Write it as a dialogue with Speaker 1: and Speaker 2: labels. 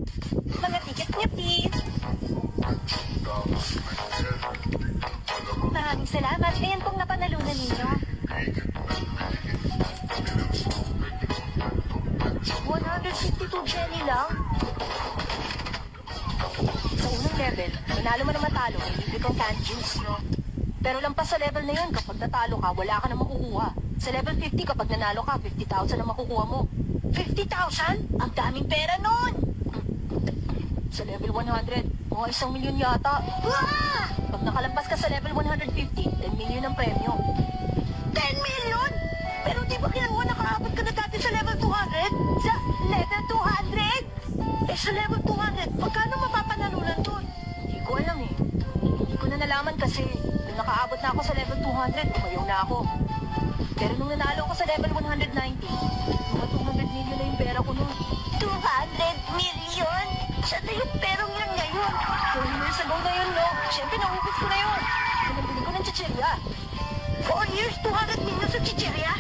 Speaker 1: Mga ticket niya, please. Maraming salamat. Ayan pong napanalunan ninyo. 152 Jenny lang? Sa unang level, manalo man ang matalo, may libre kang canned juice. Pero lampas sa level na yun, kapag natalo ka, wala ka na makukuha. Sa level 50, kapag nanalo ka, 50,000 na makukuha mo. 50,000? Ang daming pera nun! Sa level 100, mga 1,000,000 yata. Wah! Pag nakalampas ka sa level 150, 10 million ang premyo. 10 million? Pero di ba kailangan nakaabot ka na dati sa level 200? Sa level 200? Eh sa level 200, magkano mapapanalunan dun? Hindi ko alam eh. Hindi ko na nalaman kasi nung nakaabot na ako sa level 200, umayaw na ako. Pero nung nanalo ako sa level 190, mga 200 million na yung pera ko nun. 200 million? Saan na yung perang yan ngayon? 4 years ago na yun, no? Siyempre, naubos ko na yun. Pinabili ko ng chichirya. 4 years, 200 million sa chichirya?